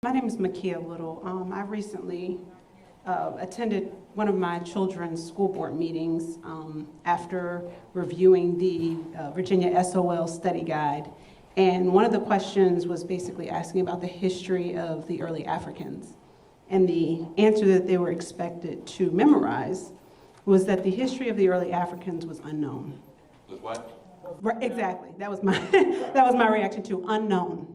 My name is Makya Little. I recently attended one of my children's school board meetings after reviewing the Virginia SOL study guide. And one of the questions was basically asking about the history of the early Africans. And the answer that they were expected to memorize was that the history of the early Africans was unknown. Was what? Right, exactly. That was my that was my reaction to unknown.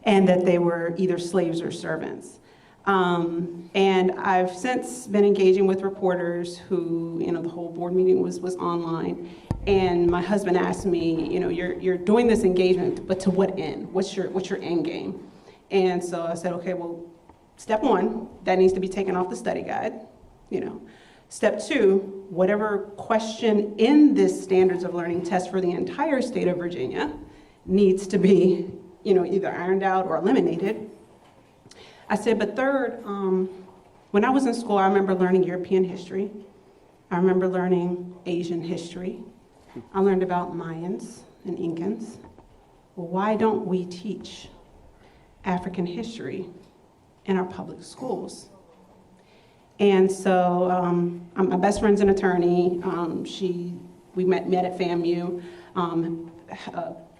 And that they were either slaves or servants. And I've since been engaging with reporters who, the whole board meeting was online. And my husband asked me, you're doing this engagement, but to what end? What's your end game? And so I said, okay, well, step one, that needs to be taken off the study guide. Step two, whatever question in this standards of learning test for the entire state of Virginia needs to be either ironed out or eliminated. I said, but third, when I was in school, I remember learning European history. I remember learning Asian history. I learned about Mayans and Incans. Well, why don't we teach African history in our public schools? And so my best friend's an attorney. We met at FAMU.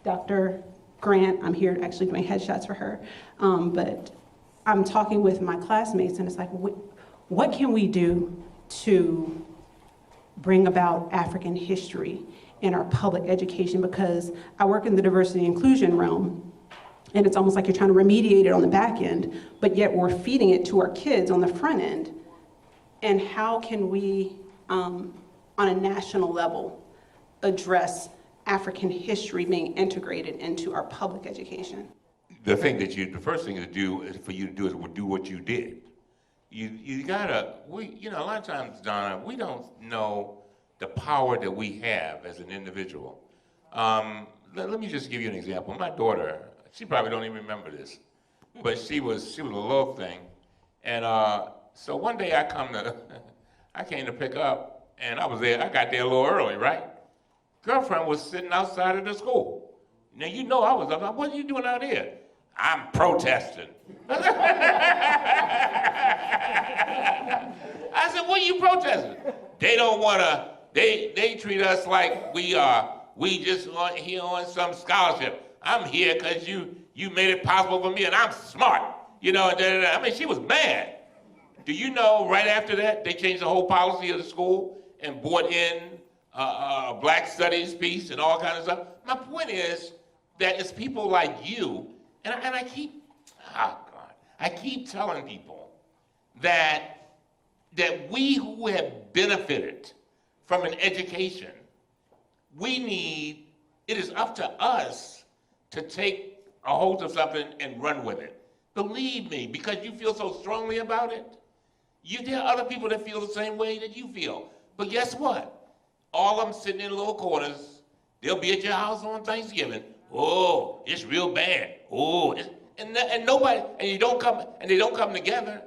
Dr. Grant, I'm here actually doing headshots for her, but I'm talking with my classmates and it's like, what can we do to bring about African history in our public education? Because I work in the diversity and inclusion realm, and it's almost like you're trying to remediate it on the back end, but yet we're feeding it to our kids on the front end. And how can we, on a national level, address African history being integrated into our public education? The first thing to do is for you to do is do what you did. You gotta, a lot of times, Donna, we don't know the power that we have as an individual. Let me just give you an example. My daughter, she probably don't even remember this, but she was a little thing. And so one day I came to pick up, and I got there a little early, right? Girlfriend was sitting outside of the school. Now, I was up. What are you doing out here? I'm protesting. I said, what are you protesting? They don't want to, they treat us like we just here on some scholarship. I'm here because you made it possible for me and I'm smart. I mean, she was mad. Do you know right after that, they changed the whole policy of the school and brought in Black Studies piece and all kinds of stuff. My point is that it's people like you, and I keep telling people that we who have benefited from an education, it is up to us to take a hold of something and run with it. Believe me, because you feel so strongly about it, there are other people that feel the same way that you feel. But guess what? All of them sitting in little corners. They'll be at your house on Thanksgiving. Oh, it's real bad. Oh, and nobody, and they don't come together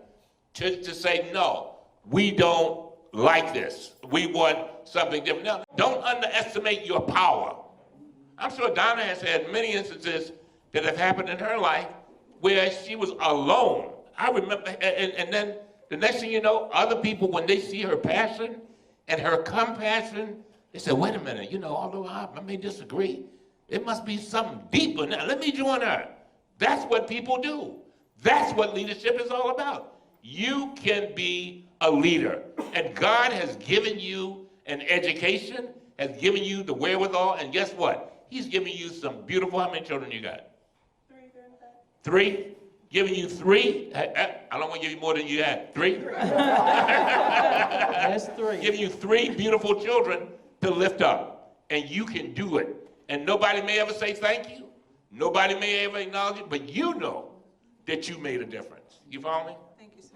to say, no, we don't like this. We want something different. Now, don't underestimate your power. I'm sure Donna has had many instances that have happened in her life where she was alone. I remember, and then the next thing you know, other people, when they see her passion and her compassion, they say, wait a minute, although I may disagree, it must be something deeper now. Let me join her. That's what people do. That's what leadership is all about. You can be a leader. And God has given you an education, has given you the wherewithal, and guess what? He's giving you some beautiful, how many children you got? Three? Giving you three? I don't want to give you more than you had. Three? That's three. Giving you three beautiful children to lift up. And you can do it. And nobody may ever say thank you. Nobody may ever acknowledge it, but you know that you made a difference. You follow me? Thank you, sir.